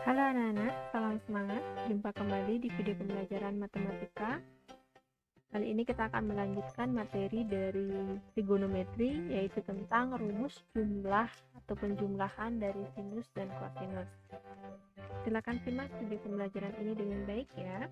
Halo anak-anak, salam semangat. Jumpa kembali di video pembelajaran matematika. Kali ini kita akan melanjutkan materi dari trigonometri, yaitu tentang rumus jumlah atau penjumlahan dari sinus dan kosinus. Silakan simak video pembelajaran ini dengan baik ya.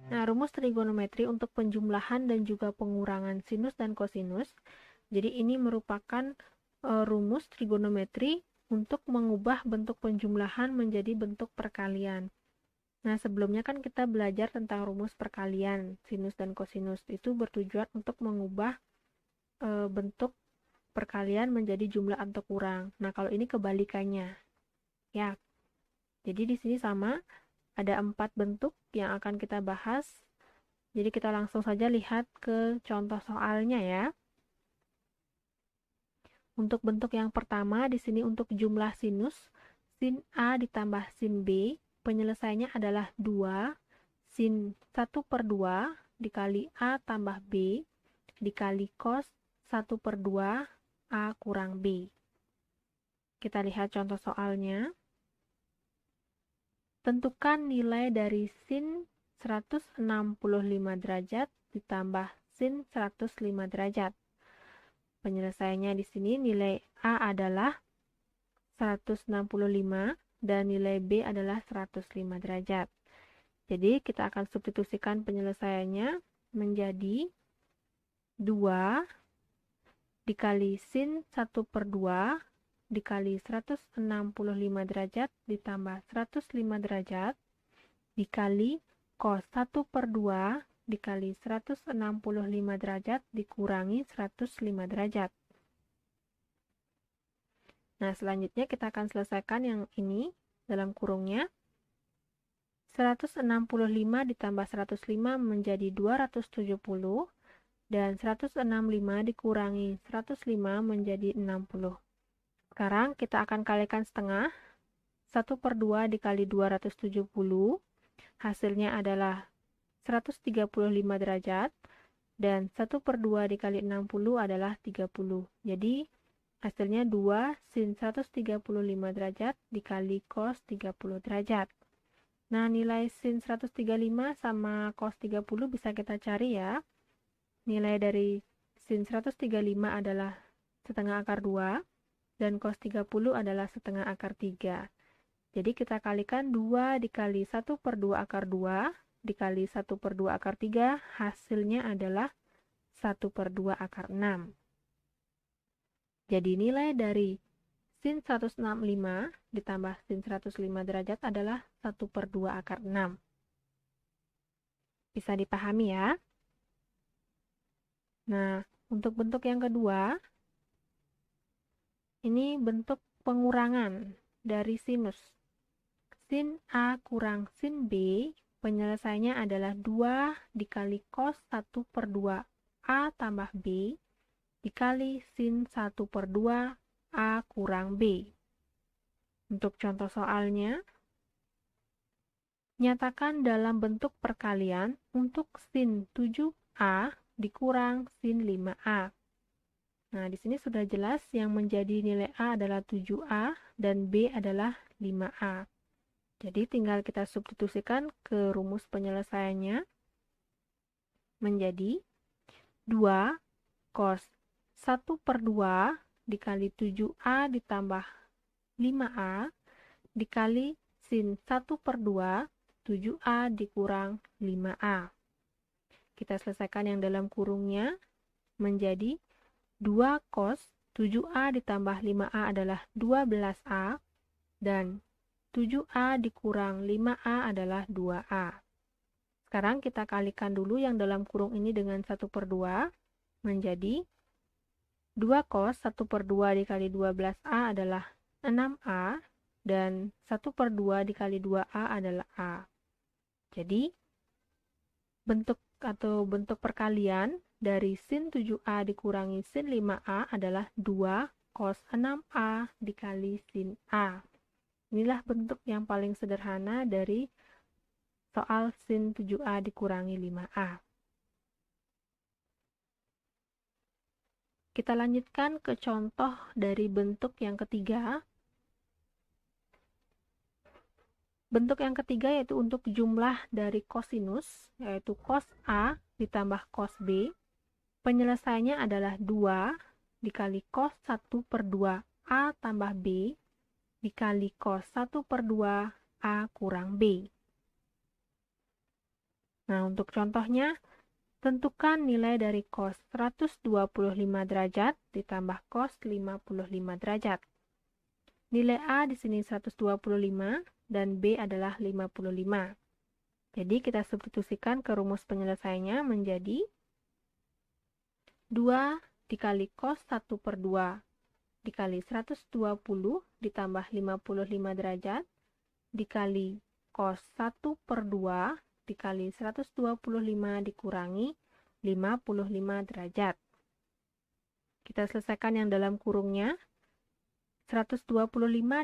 Nah, rumus trigonometri untuk penjumlahan dan juga pengurangan sinus dan kosinus. Jadi ini merupakan rumus trigonometri untuk mengubah bentuk penjumlahan menjadi bentuk perkalian. Nah, sebelumnya kan kita belajar tentang rumus perkalian, sinus dan kosinus. Itu bertujuan untuk mengubah bentuk perkalian menjadi jumlah atau kurang. Nah, kalau ini kebalikannya. Ya. Jadi di sini sama, ada 4 bentuk yang akan kita bahas. Jadi kita langsung saja lihat ke contoh soalnya ya. Untuk bentuk yang pertama, di sini untuk jumlah sinus, sin A ditambah sin B, penyelesaiannya adalah 2, sin 1/2 dikali A tambah B, dikali cos 1/2 A kurang B. Kita lihat contoh soalnya. Tentukan nilai dari sin 165 derajat ditambah sin 105 derajat. Penyelesaiannya di sini nilai A adalah 165 dan nilai B adalah 105 derajat. Jadi kita akan substitusikan penyelesaiannya menjadi 2 dikali sin 1/2 dikali 165 derajat ditambah 105 derajat dikali cos 1/2 dikali 165 derajat dikurangi 105 derajat. Nah, selanjutnya kita akan selesaikan yang ini dalam kurungnya. 165 ditambah 105 menjadi 270 dan 165 dikurangi 105 menjadi 60. Sekarang kita akan kalikan setengah. 1/2 dikali 270, hasilnya adalah 135 derajat, dan 1/2 dikali 60 adalah 30. Jadi, hasilnya 2 sin 135 derajat dikali cos 30 derajat. Nah, nilai sin 135 sama cos 30 bisa kita cari ya. Nilai dari sin 135 adalah setengah akar 2, dan cos 30 adalah setengah akar 3. Jadi kita kalikan 2 dikali 1/2 akar 2 dikali 1/2 akar 3, hasilnya adalah 1/2 akar 6. Jadi nilai dari sin 165 ditambah sin 105 derajat adalah 1/2 akar 6. Bisa dipahami ya? Nah, untuk bentuk yang kedua, ini bentuk pengurangan dari sinus. Sin A kurang sin B, penyelesaiannya adalah 2 dikali cos 1/2 A tambah B, dikali sin 1/2 A kurang B. Untuk contoh soalnya, nyatakan dalam bentuk perkalian untuk sin 7A dikurang sin 5A. Nah, di sini sudah jelas yang menjadi nilai A adalah 7A dan B adalah 5A. Jadi tinggal kita substitusikan ke rumus penyelesaiannya menjadi 2 cos 1/2 dikali 7A ditambah 5A dikali sin 1/2 7A dikurang 5A. Kita selesaikan yang dalam kurungnya menjadi 2 cos 7A ditambah 5A adalah 12A, dan 7A dikurang 5A adalah 2A. Sekarang kita kalikan dulu yang dalam kurung ini dengan 1/2 menjadi 2 cos 1/2 dikali 12A adalah 6A, dan 1/2 dikali 2A adalah A. Jadi, bentuk perkalian dari sin 7A dikurangi sin 5A adalah 2 cos 6A dikali sin A. Inilah bentuk yang paling sederhana dari soal sin 7A dikurangi 5A. Kita lanjutkan ke contoh dari bentuk yang ketiga. Bentuk yang ketiga yaitu untuk jumlah dari kosinus, yaitu cos A ditambah cos B. Penyelesaiannya adalah 2 dikali cos 1 per 2 A tambah B dikali cos 1 per 2 A kurang B. Nah, untuk contohnya, tentukan nilai dari cos 125 derajat ditambah cos 55 derajat. Nilai A di sini 125 dan B adalah 55. Jadi kita substitusikan ke rumus penyelesaiannya menjadi 2 dikali cos 1 per 2 dikali 120 ditambah 55 derajat dikali cos 1 per 2 dikali 125 dikurangi 55 derajat. Kita selesaikan yang dalam kurungnya. 125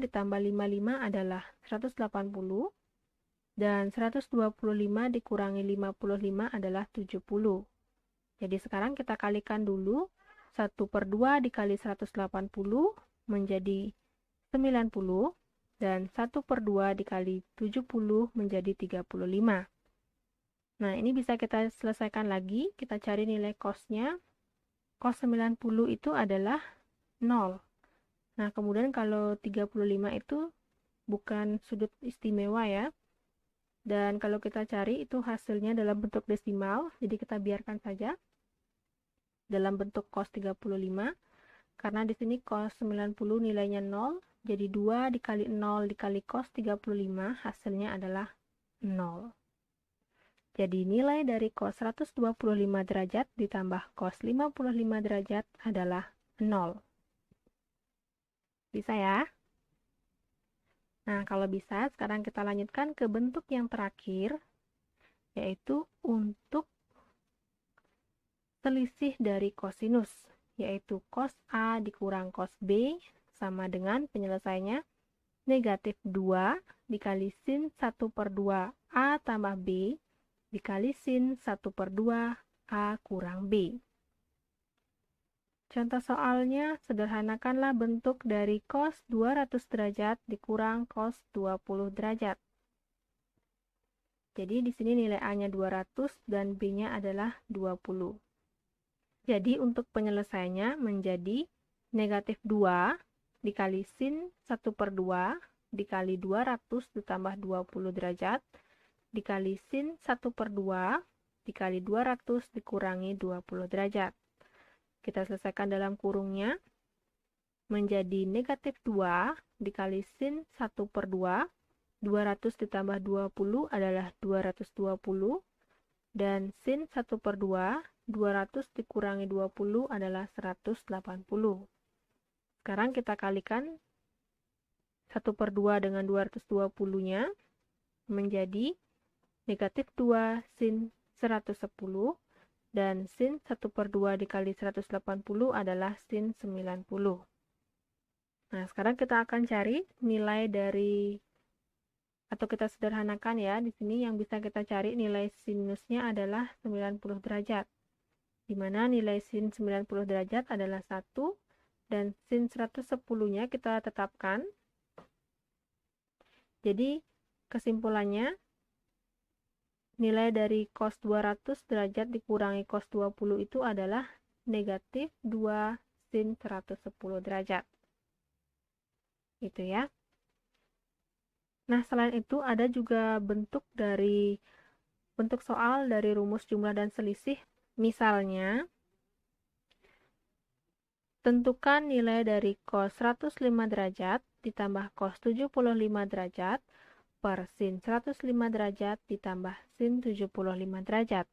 ditambah 55 adalah 180 dan 125 dikurangi 55 adalah 70. Jadi sekarang kita kalikan dulu. 1 per 2 dikali 180 menjadi 90 dan 1 per 2 dikali 70 menjadi 35. Nah, ini bisa kita selesaikan lagi. Kita cari nilai cosnya. Cos 90 itu adalah 0. Nah, kemudian kalau 35 itu bukan sudut istimewa ya. Dan kalau kita cari itu hasilnya dalam bentuk desimal, jadi kita biarkan saja dalam bentuk cos 35. Karena di sini cos 90 nilainya 0, jadi 2 dikali 0 dikali cos 35 hasilnya adalah 0. Jadi nilai dari cos 125 derajat ditambah cos 55 derajat adalah 0. Bisa ya? Nah, kalau bisa, sekarang kita lanjutkan ke bentuk yang terakhir, yaitu untuk selisih dari kosinus, yaitu cos A dikurang cos B, sama dengan penyelesaiannya negatif 2 dikali sin 1 per 2 A tambah B, dikali sin 1 per 2 A kurang B. Contoh soalnya, sederhanakanlah bentuk dari cos 200 derajat dikurang cos 20 derajat. Jadi di sini nilai A-nya 200 dan B-nya adalah 20. Jadi untuk penyelesaiannya menjadi negatif 2 dikali sin 1 per 2 dikali 200 ditambah 20 derajat dikali sin 1 per 2 dikali 200 dikurangi 20 derajat. Kita selesaikan dalam kurungnya menjadi negatif 2 dikali sin 1 per 2, 200 ditambah 20 adalah 220, dan sin 1 per 2, 200 dikurangi 20 adalah 180. Sekarang kita kalikan 1 per 2 dengan 220-nya menjadi negatif 2 sin 110, dan sin 1 per 2 dikali 180 adalah sin 90. Nah, sekarang kita akan cari nilai dari, atau kita sederhanakan ya, di sini yang bisa kita cari nilai sinusnya adalah 90 derajat. Di mana nilai sin 90 derajat adalah 1, dan sin 110-nya kita tetapkan. Jadi, kesimpulannya, nilai dari cos 200 derajat dikurangi cos 20 itu adalah negatif 2 sin 110 derajat. Itu ya. Nah, selain itu ada juga bentuk soal dari rumus jumlah dan selisih. Misalnya, tentukan nilai dari cos 105 derajat ditambah cos 75 derajat per sin 105 derajat ditambah sin 75 derajat.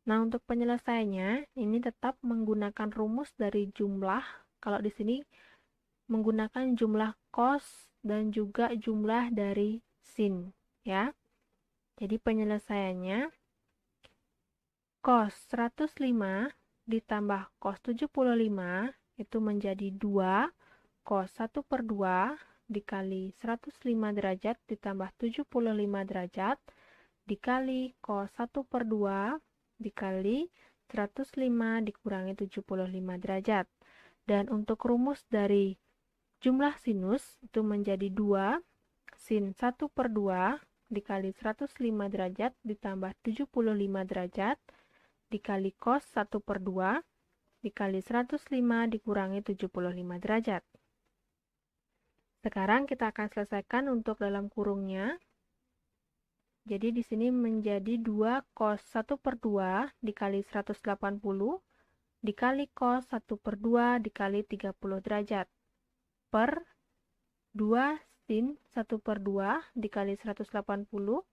Nah, untuk penyelesaiannya, ini tetap menggunakan rumus dari jumlah. Kalau di sini menggunakan jumlah cos dan juga jumlah dari sin, ya. Jadi penyelesaiannya cos 105 ditambah cos 75 itu menjadi 2 cos 1 per 2 dikali 105 derajat ditambah 75 derajat dikali cos 1/2 dikali 105 dikurangi 75 derajat. Dan untuk rumus dari jumlah sinus itu menjadi 2 sin 1/2 dikali 105 derajat ditambah 75 derajat dikali cos 1/2 dikali 105 dikurangi 75 derajat. Sekarang kita akan selesaikan untuk dalam kurungnya. Jadi di sini menjadi 2 cos 1/2 dikali 180 dikali cos 1/2 dikali 30 derajat per 2 sin 1/2 dikali 180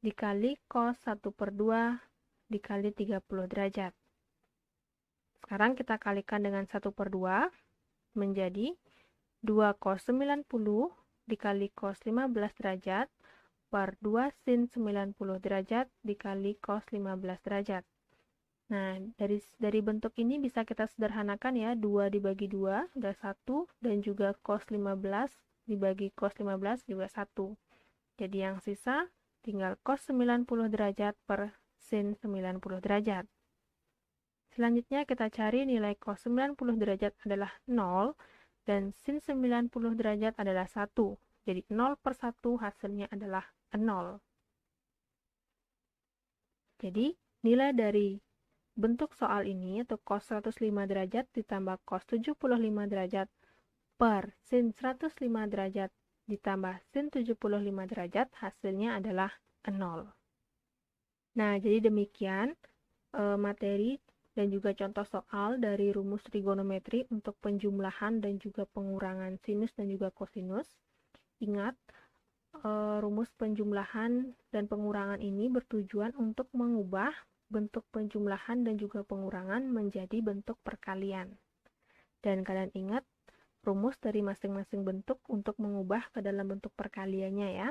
dikali cos 1/2 dikali 30 derajat. Sekarang kita kalikan dengan 1/2 menjadi 2 cos 90 dikali cos 15 derajat per 2 sin 90 derajat dikali cos 15 derajat. Nah, dari bentuk ini bisa kita sederhanakan ya, 2 dibagi 2 ada 1 dan juga cos 15 dibagi cos 15 juga 1. Jadi yang sisa tinggal cos 90 derajat per sin 90 derajat. Selanjutnya kita cari nilai cos 90 derajat adalah 0 dan sin 90 derajat adalah 1. Jadi 0 per 1 hasilnya adalah 0. Jadi nilai dari bentuk soal ini atau cos 105 derajat ditambah cos 75 derajat per sin 105 derajat ditambah sin 75 derajat hasilnya adalah 0. Nah, jadi demikian materi dan juga contoh soal dari rumus trigonometri untuk penjumlahan dan juga pengurangan sinus dan juga kosinus. Ingat, rumus penjumlahan dan pengurangan ini bertujuan untuk mengubah bentuk penjumlahan dan juga pengurangan menjadi bentuk perkalian. Dan kalian ingat rumus dari masing-masing bentuk untuk mengubah ke dalam bentuk perkaliannya ya.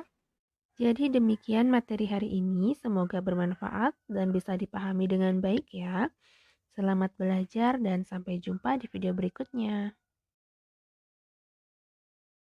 Jadi demikian materi hari ini, semoga bermanfaat dan bisa dipahami dengan baik ya. Selamat belajar dan sampai jumpa di video berikutnya.